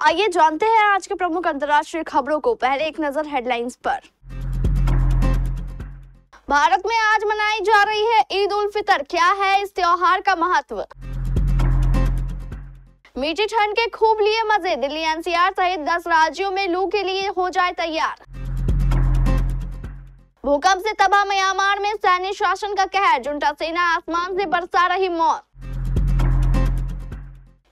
आइए जानते हैं आज के प्रमुख अंतर्राष्ट्रीय खबरों को। पहले एक नजर हेडलाइंस पर। भारत में आज मनाई जा रही है ईद उल फितर। क्या है इस त्योहार का महत्व? मीठी ठंड के खूब लिए मजे। दिल्ली एनसीआर सहित 10 राज्यों में लू के लिए हो जाए तैयार। भूकंप से तबाह म्यांमार में सैन्य शासन का कहर। जुंटा सेना आसमान से बरसा रही मौत।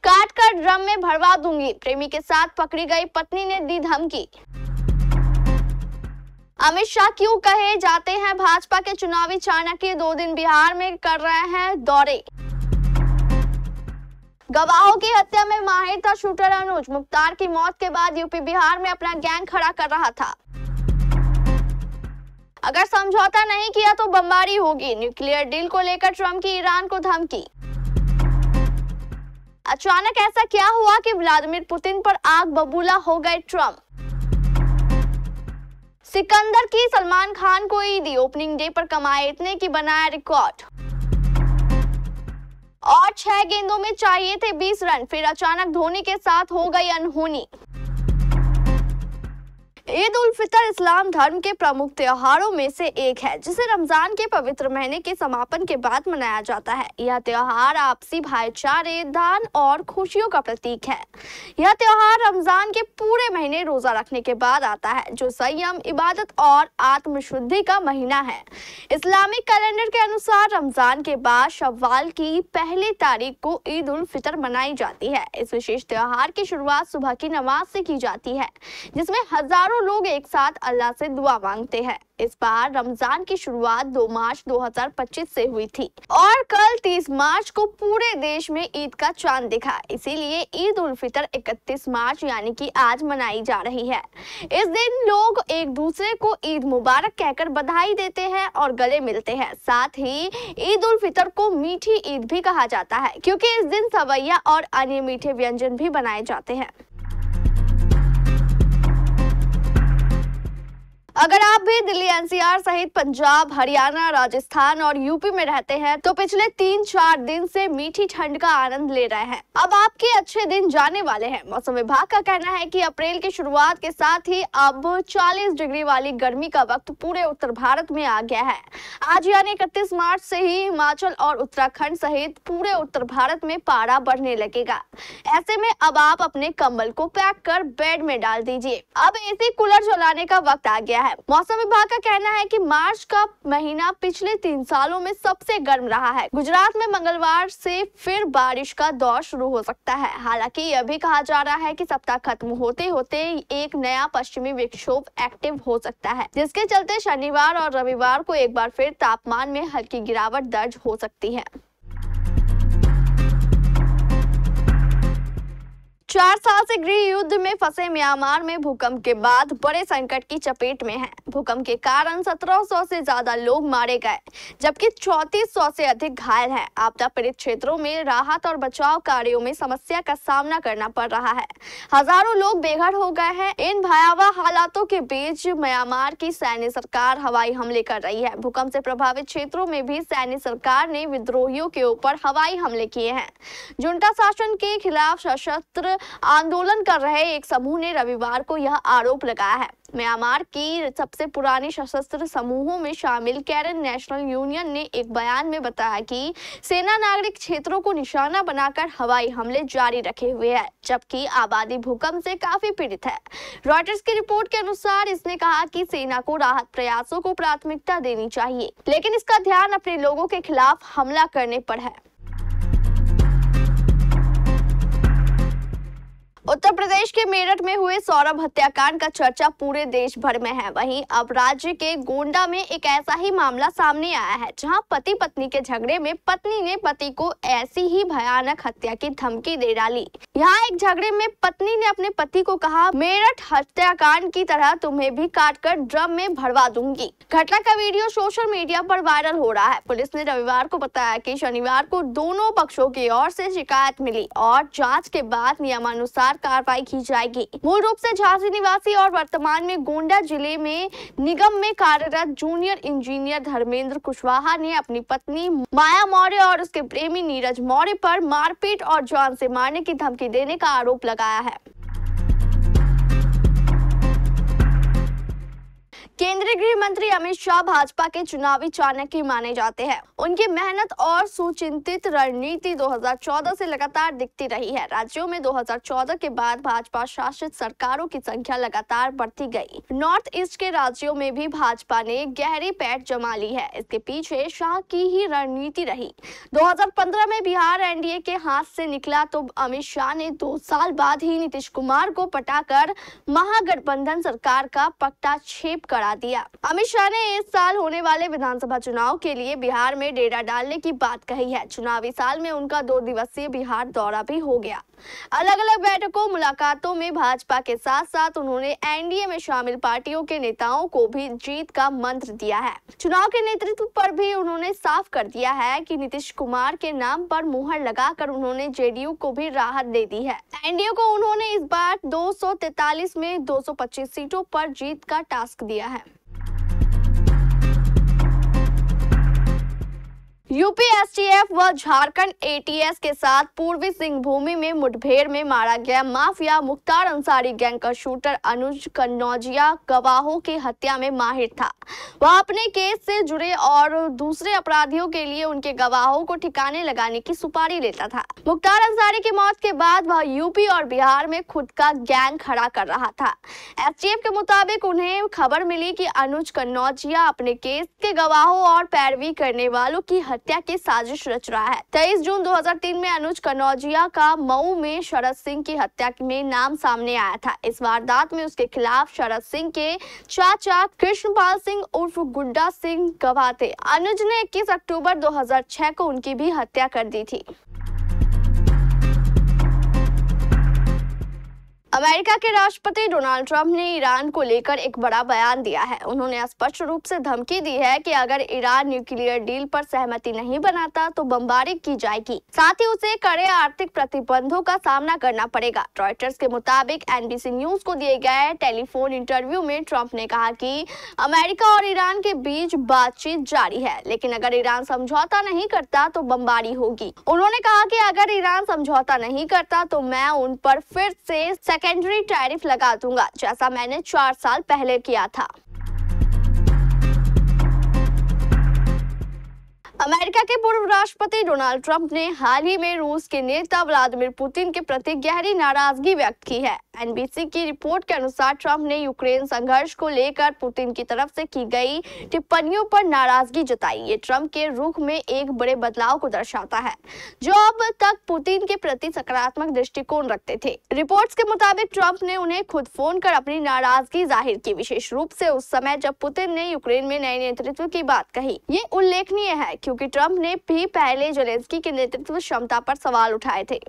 काट कर ड्रम में भरवा दूंगी, प्रेमी के साथ पकड़ी गई पत्नी ने दी धमकी। अमित शाह क्यों कहे जाते हैं भाजपा के चुनावी चाणक्य, 2 दिन बिहार में कर रहे हैं दौरे। गवाहों की हत्या में माहिर था शूटर अनुज। मुख्तार की मौत के बाद यूपी बिहार में अपना गैंग खड़ा कर रहा था। अगर समझौता नहीं किया तो बमबारी होगी, न्यूक्लियर डील को लेकर ट्रंप की ईरान को धमकी। अचानक ऐसा क्या हुआ कि व्लादिमीर पुतिन पर आग बबूला हो गए ट्रंप। सिकंदर की सलमान खान को ईदी, ओपनिंग डे पर कमाए इतने की बनाया रिकॉर्ड। और 6 गेंदों में चाहिए थे 20 रन, फिर अचानक धोनी के साथ हो गई अनहोनी। ईद उल फितर इस्लाम धर्म के प्रमुख त्योहारों में से एक है, जिसे रमजान के पवित्र महीने के समापन के बाद मनाया जाता है। यह त्योहार आपसी भाईचारे, दान और खुशियों का प्रतीक है। यह त्योहार रमजान के पूरे महीने रोजा रखने के बाद आता है, जो संयम, इबादत और आत्मशुद्धि का महीना है। इस्लामिक कैलेंडर के अनुसार रमजान के बाद शव्वाल की पहली तारीख को ईद उल फितर मनाई जाती है। इस विशेष त्योहार की शुरुआत सुबह की नमाज से की जाती है, जिसमें हजारों लोग एक साथ अल्लाह से दुआ मांगते हैं। इस बार रमजान की शुरुआत 2 मार्च 2025 से हुई थी और कल 30 मार्च को पूरे देश में ईद का चांद दिखा। इसीलिए ईद उल फितर 31 मार्च यानी कि आज मनाई जा रही है। इस दिन लोग एक दूसरे को ईद मुबारक कहकर बधाई देते हैं और गले मिलते हैं। साथ ही ईद उल फितर को मीठी ईद भी कहा जाता है, क्योंकि इस दिन सवैया और अन्य मीठे व्यंजन भी बनाए जाते हैं। अगर आप भी दिल्ली एनसीआर सहित पंजाब, हरियाणा, राजस्थान और यूपी में रहते हैं तो पिछले 3-4 दिन से मीठी ठंड का आनंद ले रहे हैं। अब आपके अच्छे दिन जाने वाले हैं। मौसम विभाग का कहना है कि अप्रैल की शुरुआत के साथ ही अब 40 डिग्री वाली गर्मी का वक्त पूरे उत्तर भारत में आ गया है। आज यानी 31 मार्च से ही हिमाचल और उत्तराखंड सहित पूरे उत्तर भारत में पारा बढ़ने लगेगा। ऐसे में अब आप अपने कंबल को पैक कर बेड में डाल दीजिए। अब एसी कूलर चलाने का वक्त आ गया है। मौसम विभाग का कहना है कि मार्च का महीना पिछले 3 सालों में सबसे गर्म रहा है। गुजरात में मंगलवार से फिर बारिश का दौर शुरू हो सकता है। हालांकि यह भी कहा जा रहा है कि सप्ताह खत्म होते होते एक नया पश्चिमी विक्षोभ एक्टिव हो सकता है, जिसके चलते शनिवार और रविवार को एक बार फिर तापमान में हल्की गिरावट दर्ज हो सकती है। 4 साल से गृह युद्ध में फंसे म्यांमार में भूकंप के बाद बड़े संकट की चपेट में है। भूकंप के कारण 1700 से ज्यादा लोग मारे गए, जबकि 3400 से अधिक घायल हैं। आपदा पीड़ित क्षेत्रों में राहत और बचाव कार्यों में समस्या का सामना करना पड़ रहा है। हजारों लोग बेघर हो गए हैं। इन भयावह हालातों के बीच म्यांमार की सैन्य सरकार हवाई हमले कर रही है। भूकंप से प्रभावित क्षेत्रों में भी सैन्य सरकार ने विद्रोहियों के ऊपर हवाई हमले किए हैं। जुंटा शासन के खिलाफ सशस्त्र आंदोलन कर रहे एक समूह ने रविवार को यह आरोप लगाया है। म्यांमार की सबसे पुराने सशस्त्र समूहों में शामिल कैरन नेशनल यूनियन ने एक बयान में बताया कि सेना नागरिक क्षेत्रों को निशाना बनाकर हवाई हमले जारी रखे हुए है, जबकि आबादी भूकंप से काफी पीड़ित है। रॉयटर्स की रिपोर्ट के अनुसार इसने कहा कि सेना को राहत प्रयासों को प्राथमिकता देनी चाहिए, लेकिन इसका ध्यान अपने लोगों के खिलाफ हमला करने पर है। उत्तर प्रदेश के मेरठ में हुए सौरभ हत्याकांड का चर्चा पूरे देश भर में है। वहीं अब राज्य के गोंडा में एक ऐसा ही मामला सामने आया है, जहां पति पत्नी के झगड़े में पत्नी ने पति को ऐसी ही भयानक हत्या की धमकी दे डाली। यहाँ एक झगड़े में पत्नी ने अपने पति को कहा, मेरठ हत्याकांड की तरह तुम्हें भी काटकर ड्रम में भरवा दूंगी। घटना का वीडियो सोशल मीडिया पर वायरल हो रहा है। पुलिस ने रविवार को बताया कि शनिवार को दोनों पक्षों की ओर से शिकायत मिली और जांच के बाद नियमानुसार कार्रवाई की जाएगी। मूल रूप से झांसी निवासी और वर्तमान में गोंडा जिले में निगम में कार्यरत जूनियर इंजीनियर धर्मेंद्र कुशवाहा ने अपनी पत्नी माया मौर्य और उसके प्रेमी नीरज मौर्य पर मारपीट और जान से मारने की धमकी देने का आरोप लगाया है। केंद्रीय गृह मंत्री अमित शाह भाजपा के चुनावी चाणक्य माने जाते हैं। उनकी मेहनत और सुचिंतित रणनीति 2014 से लगातार दिखती रही है। राज्यों में 2014 के बाद भाजपा शासित सरकारों की संख्या लगातार बढ़ती गई। नॉर्थ ईस्ट के राज्यों में भी भाजपा ने गहरी पैठ जमा ली है। इसके पीछे शाह की ही रणनीति रही। 2015 में बिहार एनडीए के हाथ से निकला तो अमित शाह ने 2 साल बाद ही नीतीश कुमार को पटाकर महागठबंधन सरकार का पट्टाक्षेप करा दिया। अमित शाह ने इस साल होने वाले विधानसभा चुनाव के लिए बिहार में डेरा डालने की बात कही है। चुनावी साल में उनका 2 दिवसीय बिहार दौरा भी हो गया। अलग अलग बैठकों मुलाकातों में भाजपा के साथ साथ उन्होंने एनडीए में शामिल पार्टियों के नेताओं को भी जीत का मंत्र दिया है। चुनाव के नेतृत्व पर भी उन्होंने साफ कर दिया है कि नीतीश कुमार के नाम पर मुहर लगाकर उन्होंने जेडीयू को भी राहत दे दी है। एनडीए को उन्होंने इस बार 243 में 225 सीटों पर जीत का टास्क दिया है। यूपी एसटीएफ व झारखंड एटीएस के साथ पूर्वी सिंहभूम में मुठभेड़ में मारा गया माफिया मुख्तार अंसारी गैंग का शूटर अनुज कन्नौजिया गवाहों की हत्या में माहिर था। वह अपने केस से जुड़े और दूसरे अपराधियों के लिए उनके गवाहों को ठिकाने लगाने की सुपारी लेता था। मुख्तार अंसारी की मौत के बाद वह यूपी और बिहार में खुद का गैंग खड़ा कर रहा था। एसटीएफ के मुताबिक उन्हें खबर मिली कि अनुज कन्नौजिया अपने केस के गवाहों और पैरवी करने वालों की हत्या की साजिश रच रहा है। 23 जून 2003 में अनुज कन्नौजिया का मऊ में शरद सिंह की हत्या में नाम सामने आया था। इस वारदात में उसके खिलाफ शरद सिंह के चाचा कृष्णपाल सिंह उर्फ गुड्डा सिंह गवाह थे। अनुज ने 21 अक्टूबर 2006 को उनकी भी हत्या कर दी थी। अमेरिका के राष्ट्रपति डोनाल्ड ट्रंप ने ईरान को लेकर एक बड़ा बयान दिया है। उन्होंने स्पष्ट रूप से धमकी दी है कि अगर ईरान न्यूक्लियर डील पर सहमति नहीं बनाता तो बमबारी की जाएगी, साथ ही उसे कड़े आर्थिक प्रतिबंधों का सामना करना पड़ेगा। रॉयटर्स के मुताबिक एनबीसी न्यूज को दिए गए टेलीफोन इंटरव्यू में ट्रंप ने कहा कि अमेरिका और ईरान के बीच बातचीत जारी है, लेकिन अगर ईरान समझौता नहीं करता तो बमबारी होगी। उन्होंने कहा कि अगर ईरान समझौता नहीं करता तो मैं उन पर फिर से सेकेंडरी टैरिफ लगा दूंगा, जैसा मैंने 4 साल पहले किया था। अमेरिका के पूर्व राष्ट्रपति डोनाल्ड ट्रंप ने हाल ही में रूस के नेता व्लादिमीर पुतिन के प्रति गहरी नाराजगी व्यक्त की है। एनबीसी की रिपोर्ट के अनुसार ट्रंप ने यूक्रेन संघर्ष को लेकर पुतिन की तरफ से की गई टिप्पणियों पर नाराजगी जताई। ये ट्रंप के रुख में एक बड़े बदलाव को दर्शाता है, जो अब तक पुतिन के प्रति सकारात्मक दृष्टिकोण रखते थे। रिपोर्ट्स के मुताबिक ट्रंप ने उन्हें खुद फोन कर अपनी नाराजगी जाहिर की, विशेष रूप से उस समय जब पुतिन ने यूक्रेन में नए नेतृत्व की बात कही। ये उल्लेखनीय है क्योंकि ट्रंप ने भी पहले जेलेंस्की के नेतृत्व क्षमता पर सवाल उठाए थे।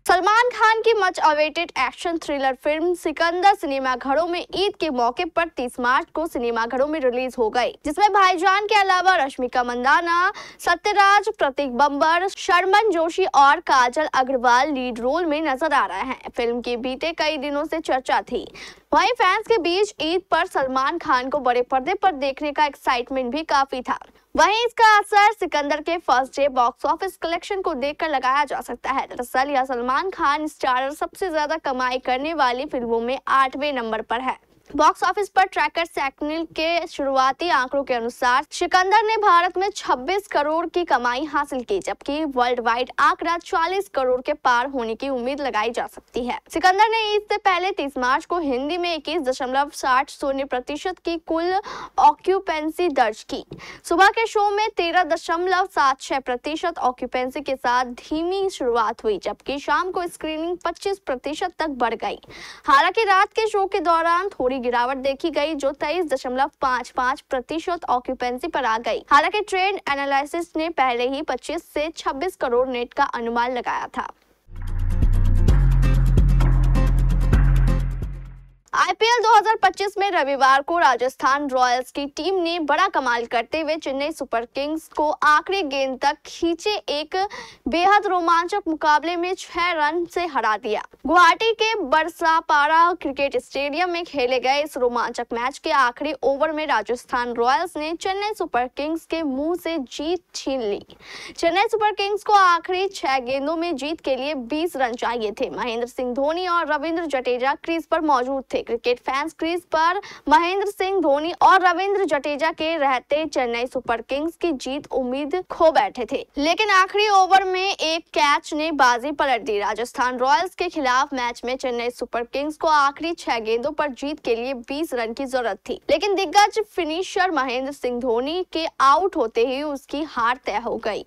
सलमान खान की much awaited action thriller film Sikandar सिनेमाघरों में ईद के मौके पर 30 मार्च को सिनेमाघरों में रिलीज हो गई, जिसमें भाईजान के अलावा रश्मिका मंदाना, सत्यराज, प्रतीक बंबर, शर्मन जोशी और काजल अग्रवाल लीड रोल में नजर आ रहे हैं। फिल्म की बीते कई दिनों से चर्चा थी। वहीं फैंस के बीच ईद पर सलमान खान को बड़े पर्दे पर देखने का एक्साइटमेंट भी काफी था। वहीं इसका असर सिकंदर के first day box office collection को देखकर लगाया जा सकता है। दरअसल यह सलमान खान स्टारर सबसे ज्यादा कमाई करने वाली फिल्मों में 8वें नंबर पर है। बॉक्स ऑफिस पर ट्रैकर सैक्निल के शुरुआती आंकड़ों के अनुसार सिकंदर ने भारत में 26 करोड़ की कमाई हासिल की, जबकि वर्ल्ड वाइड आंकड़ा 40 करोड़ के पार होने की उम्मीद लगाई जा सकती है। सिकंदर ने इससे पहले 30 मार्च को हिंदी में 21.60% की कुल ऑक्यूपेंसी दर्ज की। सुबह के शो में 13.76% ऑक्यूपेंसी के साथ धीमी शुरुआत हुई, जबकि शाम को स्क्रीनिंग 25% तक बढ़ गई। हालांकि रात के शो के दौरान थोड़ी गिरावट देखी गई, जो 23.55% ऑक्यूपेंसी पर आ गई। हालांकि ट्रेंड एनालिसिस ने पहले ही 25 से 26 करोड़ नेट का अनुमान लगाया था। आईपीएल 2025 में रविवार को राजस्थान रॉयल्स की टीम ने बड़ा कमाल करते हुए चेन्नई सुपर किंग्स को आखिरी गेंद तक खींचे एक बेहद रोमांचक मुकाबले में 6 रन से हरा दिया। गुवाहाटी के बरसापारा क्रिकेट स्टेडियम में खेले गए इस रोमांचक मैच के आखिरी ओवर में राजस्थान रॉयल्स ने चेन्नई सुपर किंग्स के मुंह से जीत छीन ली। चेन्नई सुपर किंग्स को आखिरी 6 गेंदों में जीत के लिए 20 रन चाहिए थे। महेंद्र सिंह धोनी और रविंद्र जडेजा क्रीज पर मौजूद थे। क्रिकेट फैंस क्रीज पर महेंद्र सिंह धोनी और रविंद्र जडेजा के रहते चेन्नई सुपर किंग्स की जीत उम्मीद खो बैठे थे, लेकिन आखिरी ओवर में एक कैच ने बाजी पलट दी। राजस्थान रॉयल्स के खिलाफ मैच में चेन्नई सुपर किंग्स को आखिरी 6 गेंदों पर जीत के लिए 20 रन की जरूरत थी, लेकिन दिग्गज फिनिशर महेंद्र सिंह धोनी के आउट होते ही उसकी हार तय हो गई।